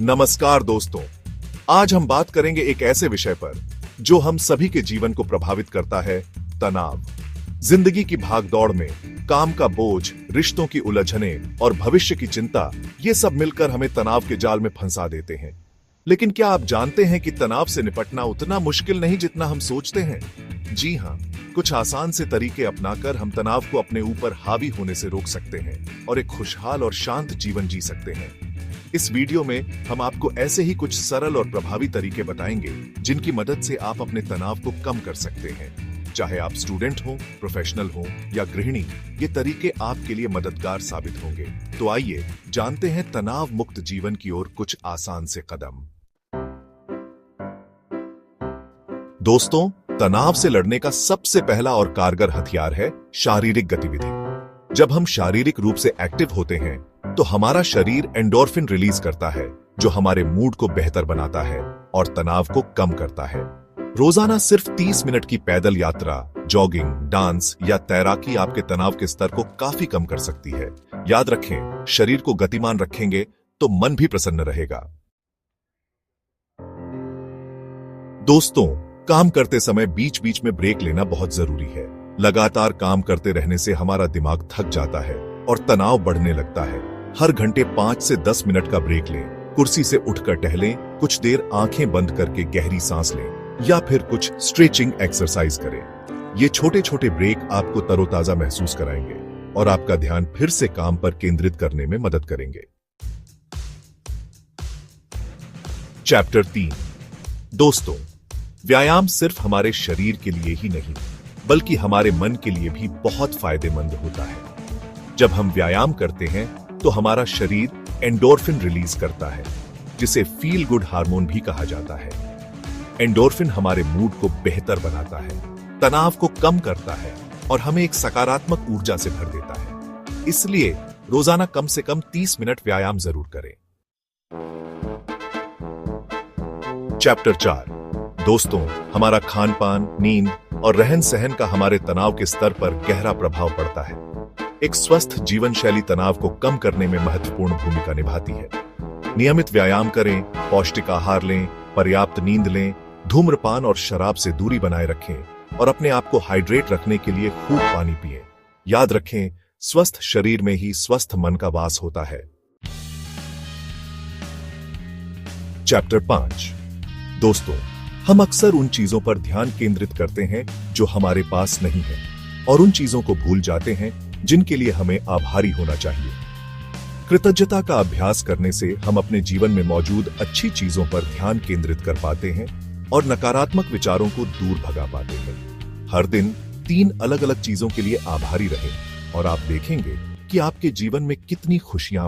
नमस्कार दोस्तों, आज हम बात करेंगे एक ऐसे विषय पर जो हम सभी के जीवन को प्रभावित करता है, तनाव। जिंदगी की भागदौड़ में काम का बोझ, रिश्तों की उलझने और भविष्य की चिंता, ये सब मिलकर हमें तनाव के जाल में फंसा देते हैं। लेकिन क्या आप जानते हैं कि तनाव से निपटना उतना मुश्किल नहीं जितना हम सोचते हैं? जी हां, कुछ आसान से तरीके अपनाकर हम तनाव को अपने ऊपर हावी होने से रोक सकते हैं और एक खुशहाल और शांत जीवन जी सकते हैं। इस वीडियो में हम आपको ऐसे ही कुछ सरल और प्रभावी तरीके बताएंगे जिनकी मदद से आप अपने तनाव को कम कर सकते हैं। चाहे आप स्टूडेंट हो, प्रोफेशनल हो या गृहिणी, ये तरीके आपके लिए मददगार साबित होंगे। तो आइए जानते हैं तनाव मुक्त जीवन की ओर कुछ आसान से कदम। दोस्तों, तनाव से लड़ने का सबसे पहला और कारगर हथियार है शारीरिक गतिविधि। जब हम शारीरिक रूप से एक्टिव होते हैं तो हमारा शरीर एंडोर्फिन रिलीज करता है, जो हमारे मूड को बेहतर बनाता है और तनाव को कम करता है। रोजाना सिर्फ 30 मिनट की पैदल यात्रा, जॉगिंग, डांस या तैराकी आपके तनाव के स्तर को काफी कम कर सकती है। याद रखें, शरीर को गतिमान रखेंगे तो मन भी प्रसन्न रहेगा। दोस्तों, काम करते समय बीच बीच में ब्रेक लेना बहुत जरूरी है। लगातार काम करते रहने से हमारा दिमाग थक जाता है और तनाव बढ़ने लगता है। हर घंटे 5 से 10 मिनट का ब्रेक लें, कुर्सी से उठकर टहलें, कुछ देर आंखें बंद करके गहरी सांस लें या फिर कुछ स्ट्रेचिंग एक्सरसाइज करें। ये छोटे छोटे ब्रेक आपको तरोताजा महसूस कराएंगे और आपका ध्यान फिर से काम पर केंद्रित करने में मदद करेंगे। चैप्टर 3। दोस्तों, व्यायाम सिर्फ हमारे शरीर के लिए ही नहीं बल्कि हमारे मन के लिए भी बहुत फायदेमंद होता है। जब हम व्यायाम करते हैं तो हमारा शरीर एंडोर्फिन रिलीज करता है, जिसे फील गुड हार्मोन भी कहा जाता है। एंडोर्फिन हमारे मूड को बेहतर बनाता है, तनाव को कम करता है और हमें एक सकारात्मक ऊर्जा से भर देता है। इसलिए रोजाना कम से कम 30 मिनट व्यायाम जरूर करें। चैप्टर 4। दोस्तों, हमारा खान पान, नींद और रहन सहन का हमारे तनाव के स्तर पर गहरा प्रभाव पड़ता है। एक स्वस्थ जीवन शैली तनाव को कम करने में महत्वपूर्ण भूमिका निभाती है। नियमित व्यायाम करें, पौष्टिक आहार लें, पर्याप्त नींद लें, धूम्रपान और शराब से दूरी बनाए रखें और अपने आप को हाइड्रेट रखने के लिए खूब पानी पिएं। याद रखें, स्वस्थ शरीर में ही स्वस्थ मन का वास होता है। चैप्टर 5। दोस्तों, हम अक्सर उन चीजों पर ध्यान केंद्रित करते हैं जो हमारे पास नहीं है और उन चीजों को भूल जाते हैं जिनके लिए हमें आभारी होना चाहिए। कृतज्ञता का अभ्यास करने से हम अपने जीवन में मौजूद अच्छी चीजों पर ध्यान केंद्रित कर पाते हैं और नकारात्मक विचारों को दूर भगा पाते हैं। हर दिन 3 अलग अलग चीजों के लिए आभारी रहें और आप देखेंगे कि आपके जीवन में कितनी खुशियां